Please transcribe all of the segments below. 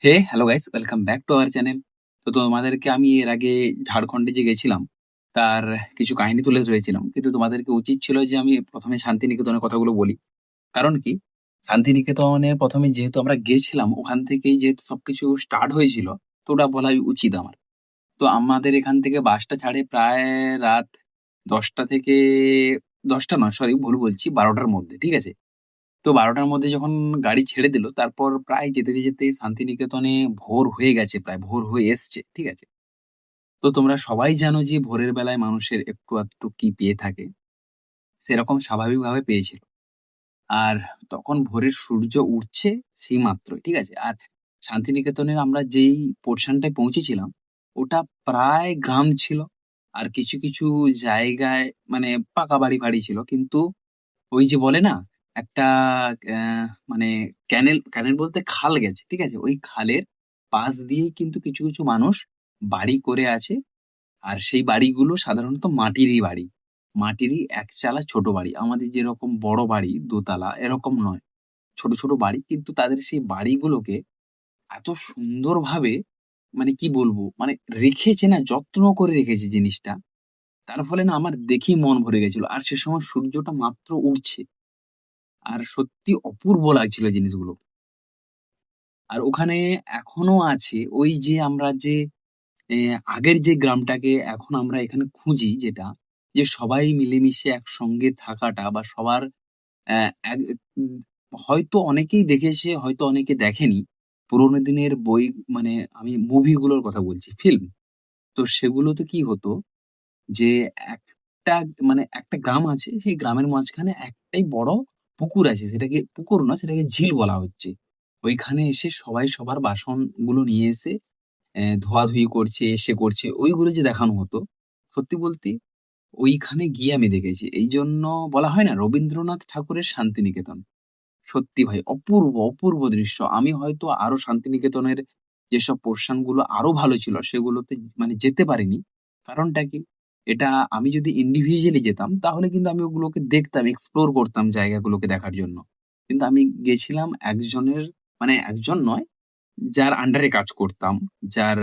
Hello guys, welcome back to our channel. তো তোমাদেরকে আমি এর আগে ঝাড়খণ্ডে যে গেছিলাম, তার কিছু কাহিনী তুলে ধরেছিলাম। কিন্তু তোমাদেরকে উচিত ছিল যে আমি ১ম এ শান্তিনিকেতনের কথাগুলো বলি। কারণ কি? শান্তিনিকেতনে ১ম এ যেহেতু আমরা গেছিলাম, ওখান থেকেই যেহেতু সবকিছু স্টার্ট হয়েছিল, তো ওটা বলাই উচিত আমার। তো আমাদের এখান থেকে বাসটা ছাড়ে প্রায় রাত ১০টা থেকে ১০টা নয়, সরি ভুল বলছি, ১২টার মধ্যে। ঠিক আছে? তো ১২টার মধ্যে যখন গাড়ি ছেড়ে দিল, তারপর প্রায় যেতে শান্তিনিকেতনে ভোর হয়ে গেছে, প্রায় ভোর হয়ে এসছে। ঠিক আছে? তো তোমরা সবাই জানো যে ভোরের বেলায় মানুষের একটু আধটু কি পেয়ে থাকে, সেরকম স্বাভাবিকভাবে পেয়েছিল। আর তখন ভোরের সূর্য উঠছে সেই মাত্রই। ঠিক আছে? আর শান্তিনিকেতনের আমরা যেই পোরশনটায় পৌঁছেছিলাম, ওটা প্রায় গ্রাম ছিল। আর কিছু জায়গায় মানে পাকা বাড়ি-ফাড়ি ছিল। কিন্তু ওই যে বলে না, একটা অ্যা মানে ক্যানেল বলতে খাল গেছে। ঠিক আছে? ওই খালের পাশ দিয়েই কিন্তু কিছু মানুষ বাড়ি করে আছে। আর সেই বাড়িগুলো সাধারণত মাটিরই বাড়ি। মাটিরই একচালা ছোট বাড়ি। আমাদের যেরকম বড় বাড়ি দোতলা এরকম নয়। ছোট বাড়ি, কিন্তু তাদের সেই বাড়িগুলোকে এত সুন্দরভাবে, মানে কি বলবো? মানে রেখেছে না, যত্ন করে রেখেছে জিনিসটা। তার ফলে না আমার দেখেই মন ভরে গেছিল। আর সে সময় সূর্যটা মাত্র উঠছে। আর সত্যি অপূর্ব লাগছিল জিনিসগুলো। আর ওখানে এখনো আছে ওই যে আমরা যে আগের যে গ্রামটাকে এখন আমরা এখানে খুঁজি যেটা, যে সবাই মিলেমিশে একসঙ্গে থাকাটা বা সবার অ্যা এক উম হয়তো অনেকেই দেখেছে, হয়তো অনেকে দেখেনি। পুরোনো দিনের বই, মানে আমি মুভিগুলোর কথা বলছি, ফিল্ম। তো সেগুলোতে কি হতো যে একটা একটা গ্রাম আছে, সেই গ্রামের মাঝখানে একটাই বড় পুকুর আছে। সেটাকে পুকুর না, সেটাকে ঝিল বলা হচ্ছে। ওইখানে এসে সবাই সবার বাসনগুলো নিয়ে এসে ধোয়াধুয়ি করছে, এসে করছে। ওইগুলো যে দেখানো হতো, সত্যি বলতে ওইখানে গিয়ে আমি দেখেছি। এইজন্য বলা হয় না, রবীন্দ্রনাথ ঠাকুরের শান্তিনিকেতন। সত্যি ভাই অপূর্ব দৃশ্য। আমি হয়তো আরো শান্তিনিকেতনের যেসব পোরশন গুলো আরো ভালো ছিল সেগুলোতে মানে যেতে পারিনি। কারণটা কি? এটা আমি যদি ইন্ডিভিজুয়ালি যেতাম তাহলে কিন্তু আমি ওগুলোকে দেখতাম, এক্সপ্লোর করতাম জায়গাগুলোকে দেখার জন্য। কিন্তু আমি গেছিলাম একজনের, মানে একজন নয়, যার আন্ডারে কাজ করতাম, যার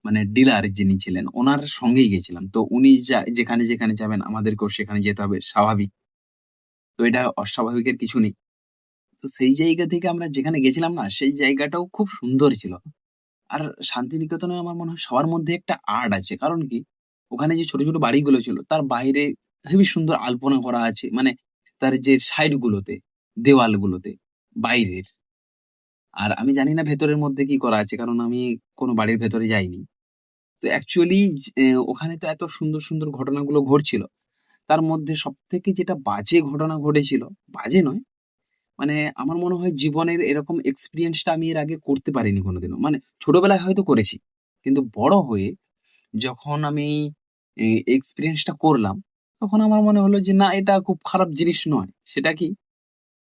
মানে ডিলার যিনি ছিলেন, উনার সঙ্গেই গেছিলাম। তো উনি যেখানে যাবেন আমাদেরকেও সেখানে যেতে হবে, স্বাভাবিক। তো এটা অস্বাভাবিকের কিছু নেই। তো সেই জায়গা থেকে আমরা যেখানে গেছিলাম না, সেই জায়গাটাও খুব সুন্দর ছিল। আর শান্তিনিকেতনে আমার মনে হয় সবার মধ্যে একটা আর্ট আছে। কারণ কি? ওখানে যে ছোট বাড়িগুলো ছিল, তার বাইরে হেবি সুন্দর আলপনা করা আছে। মানে তার যে সাইড গুলোতে, দেওয়ালগুলোতে, বাইরের। আর আমি জানি না ভেতরের মধ্যে কি করা আছে। কারণ আমি কোন বাড়ির ভেতরে যাইনি। তো অ্যাকচুয়ালি ওখানে তো এত সুন্দর ঘটনাগুলো ঘটছিল। তার মধ্যে সবথেকে যেটা বাজে ঘটনা ঘটেছিল, বাজে নয়, মানে আমার মনে হয় জীবনের এরকম এক্সপেরিয়েন্স টা আমি এর আগে করতে পারিনি কোনদিনও। মানে ছোটবেলায় হয়তো করেছি। কিন্তু বড় হয়ে যখন আমি এক্সপেরিয়েন্স টা করলাম, তখন আমার মনে হলো যে না, এটা খুব খারাপ জিনিস নয়। সেটা কি?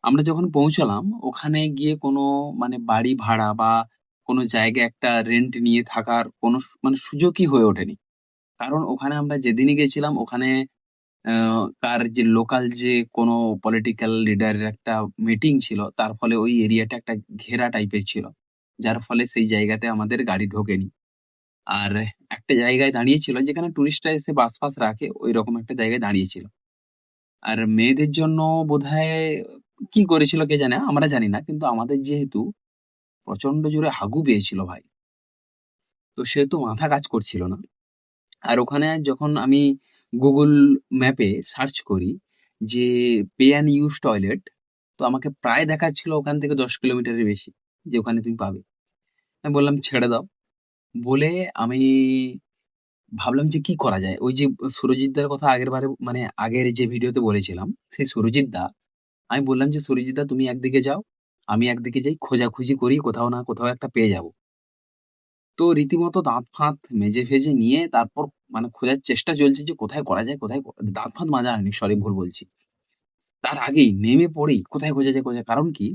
আমরা যখন পৌঁছালাম, ওখানে গিয়ে কোনো মানে বাড়ি ভাড়া বা কোনো জায়গায় একটা রেন্ট নিয়ে থাকার কোনো মানে সুযোগই হয়ে ওঠেনি। কারণ ওখানে আমরা যেদিনই গেছিলাম ওখানে আ তার যে লোকাল যে কোনো পলিটিক্যাল লিডারের একটা মিটিং ছিল। তার ফলে ওই এরিয়াটা একটা ঘেরা টাইপের ছিল। যার ফলে সেই জায়গাতে আমাদের গাড়ি ঢোকেনি। আর একটা জায়গায় দাঁড়িয়েছিল যেখানে টুরিস্টরা এসে বাস-ফাস রাখে, ঐরকম একটা জায়গায় দাঁড়িয়েছিল। আর মেয়েদের জন্য বোধহয় কি করেছিল কে জানে? আমরা জানি না। কিন্তু আমাদের যেহেতু প্রচন্ড জোরে হাগু পেয়েছিল ভাই। তো সেহেতু মাথা কাজ করছিল না। আর ওখানে যখন আমি Google ম্যাপে সার্চ করি যে পে অ্যান্ড ইউজ টয়লেট, তো আমাকে প্রায় দেখাচ্ছিল ওখান থেকে ১০ কিলোমিটারের বেশি, যে ওখানে তুমি পাবে। আমি বললাম, "ছেড়ে দাও।" বলে আমি ভাবলাম যে কি করা যায়? ওই যে সুরজিৎ দার কথা আগেরবারে, মানে আগের যে ভিডিওতে বলেছিলাম, সেই সুরজিৎ দা, আমি বললাম যে, "সুরজিৎ দা তুমি একদিকে যাও, আমি একদিকে যাই, খোঁজাখুঁজি করি, কোথাও না কোথাও একটা পেয়ে যাবো।" তো রীতিমতো দাঁত-ফাঁত মেজে-ফেজে নিয়ে তারপর মানে খোঁজার চেষ্টা চলছে যে কোথায় করা যায়, দাঁত-ফাঁত মাজা হয়নি, সরি ভুল বলছি। তার আগেই নেমে পড়ি কোথায় খোঁজা যায়, কারণ কি?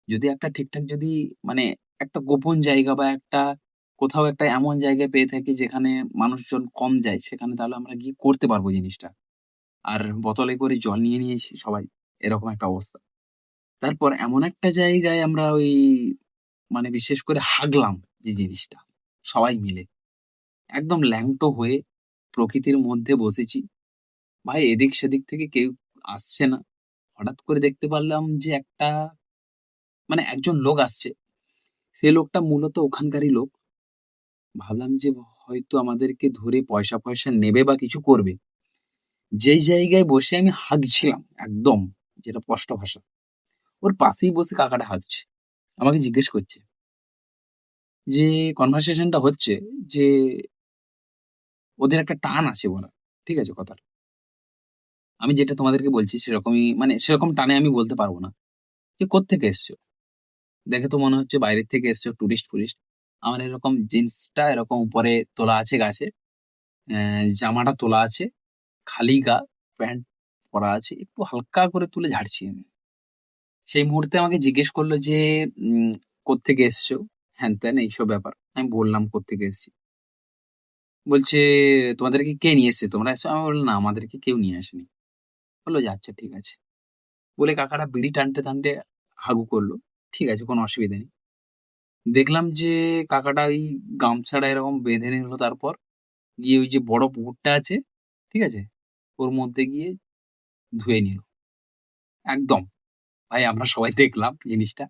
যদি একটা ঠিকঠাক যদি মানে একটা গোপন জায়গা বা একটা কোথাও একটা এমন জায়গায় পেয়ে থাকি যেখানে মানুষজন কম যায়, সেখানে তাহলে আমরা গিয়ে করতে পারবো জিনিসটা। আর বোতলে করে জল নিয়ে এসি সবাই। এরকম একটা অবস্থা। তারপর এমন একটা জায়গায় আমরা ওই মানে বিশেষ করে হাগলাম যে জিনিসটা সবাই মিলে। একদম ল্যাংটো হয়ে প্রকৃতির মধ্যে বসেছি। ভাই এদিক সেদিক থেকে কেউ আসছে না। হঠাৎ করে দেখতে পারলাম যে একজন লোক আসছে। সে লোকটা মূলত ওখানকারই লোক। ভাবলাম যে হয়তো আমাদেরকে ধরে পয়সা-ফয়সা নেবে বা কিছু করবে। যেই জায়গায় বসে আমি হাগছিলাম একদম, যেটা স্পষ্ট ভাষা, ওর পাশেই বসে কাকাটা হাগছে। আমাকে জিজ্ঞেস করছে যে কনভারসেশনটা হচ্ছে যে ওদের একটা টান আছে বলার। ঠিক আছে কথার। আমি যেটা তোমাদেরকে বলছি সেরকমই সেরকম টানে আমি বলতে পারব না। যে কোত্থেকে এসছো? দেখে তো মনে হচ্ছে বাইরের থেকে এসছো টুরিস্ট-ফুরিস্ট। আমার এরকম জিন্সটা এরকম উপরে তোলা আছে গাছে। জামাটা তোলা আছে। খালি গা, প্যান্ট পরা আছে। একটু হালকা করে তুলে ঝাড়ছি আমি। সেই মুহূর্তে আমাকে জিজ্ঞেস করল যে, উম "কোত্থেকে এসছো?" হ্যান-ত্যান এইসব ব্যাপার। আমি বললাম কোত্থেকে এসেছি। বলছে, "তোমাদেরকে কে নিয়ে এসছে? তোমরা এসছো?" আমি বললাম, "না, আমাদেরকে কেউ নিয়ে আসেনি।" বলল যে, "আচ্ছা ঠিক আছে।" বলে কাকাটা বিড়ি টানতে হাগু করল। ঠিক আছে, কোনো অসুবিধা নেই। দেখলাম যে কাকাটা ওই গামছাটা এরকম বেঁধে নিল তারপর। গিয়ে ওই যে বড় পুকুরটা আছে, ঠিক আছে? ওর মধ্যে গিয়ে ধুয়ে নিল। একদম। ভাই আমরা সবাই দেখলাম জিনিসটা।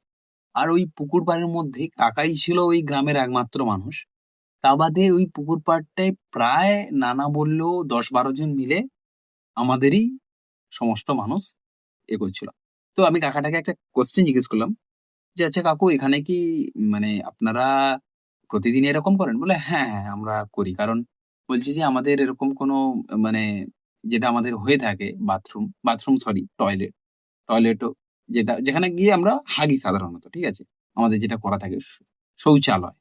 আর ওই পুকুর পাড়ের মধ্যে কাকাই ছিল ওই গ্রামের একমাত্র মানুষ। তা বাদে ওই পুকুর পাড়টায় প্রায় না বললেও ১০-১২ জন মিলে আমাদেরই সমস্ত মানুষ করছিল। তো আমি কাকাটাকে একটা কোয়েশ্চেন জিজ্ঞেস করলাম যে, "আচ্ছা কাকু এখানে কি আপনারা প্রতিদিন এরকম করেন?" বলল, "হ্যাঁ, আমরা করি।" কারণ বলছি যে আমাদের এরকম কোনো মানে যেটা আমাদের হয়ে থাকে বাথরুম সরি টয়লেট। টয়লেটও যেখানে গিয়ে আমরা হাগি সাধারণত, ঠিক আছে? আমাদের যেটা করা থাকে শৌচালয়।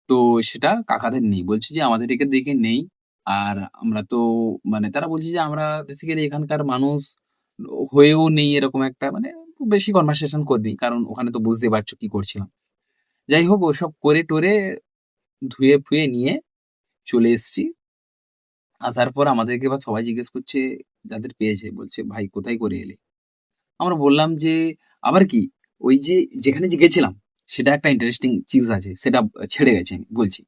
তো সেটা কাকাদের নেই। বলছে যে আমাদের এদিকে নেই। আর আমরা তো তারা বলছে যে আমরা বেসিক্যালি এখানকার মানুষ হয়েও নেই এরকম একটা বেশি কনভারসেশন করবি। কারণ ওখানে তো বুঝতেই পারছো কি করছিলাম। যাই হোক ওসব করে-টরে ধুয়ে-ফুয়ে নিয়ে চলে এসছি। আসার পর আমাদেরকে এবার সবাই জিজ্ঞেস করছে যাদের পেয়েছে বলছে, "ভাই কোথায় করে এলে?" আমরা বললাম যে, "আবার কি? ওই যে যেখানে গেছিলাম সেটা একটা ইন্টারেস্টিং চিজ আছে। সেটা ছেড়ে গেছি আমি বলছি।"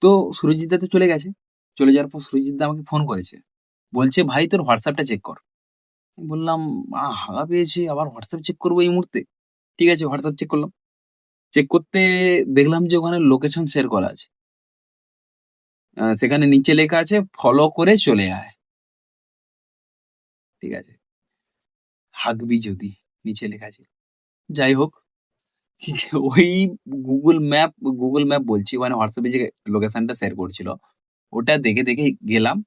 তো সুরজিৎ দা তো চলে গেছে। চলে যাওয়ার পর সুরজিৎ দা আমাকে ফোন করেছে। বলছে, "ভাই তোর WhatsApp টা চেক কর।" আমি বললাম, হাগা পেয়েছি আবার WhatsApp চেক করব এই মুহূর্তে?" ঠিক আছে WhatsApp চেক করলাম। চেক করতে দেখলাম যে ওখানে লোকেশন শেয়ার করা আছে। সেখানে নিচে লেখা আছে, "ফলো করে চলে আয়।" ঠিক আছে? হাগবি যদি নিচে লেখা ছিল। যাই হোক ওই গুগল ম্যাপ বলছি ওখানে WhatsApp এ যে লোকেশনটা শেয়ার করছিল, ওটা দেখে গেলাম।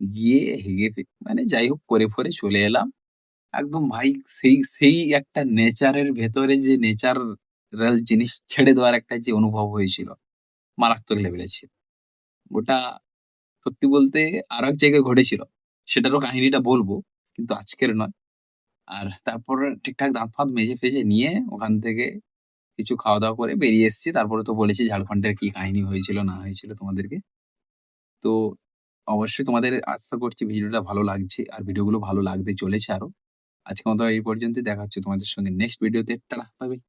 গিয়ে হেগে যাই হোক করে চলে এলাম। একদম ভাই সেই একটা নেচারের ভেতরে যে ন্যাচারাল জিনিস ছেড়ে দেওয়ার একটা যে অনুভব হয়েছিল, মারাত্মক লেভেলের ছিল। ওটা সত্যি বলতে আরো এক জায়গায় ঘটেছিল। সেটারও কাহিনীটা বলব, কিন্তু আজকের নয়। আর তারপর ঠিকঠাক দাঁত-ফাত মেজে-ফেজে নিয়ে ওখান থেকে কিছু খাওয়া-দাওয়া করে বেরিয়ে এসেছি। তারপরে তো বলেছি ঝাড়খণ্ডের কি কাহিনী হয়েছিল না হয়েছিল তোমাদেরকে। তো অবশ্যই তোমাদের আশা করছি ভিডিওটা ভালো লাগছে আর ভিডিওগুলো ভালো লাগতে চলেছে আরো। আজকের মতো এই পর্যন্তই। দেখা হচ্ছে তোমাদের সঙ্গে নেক্সট ভিডিওতে। Tata, bye, by.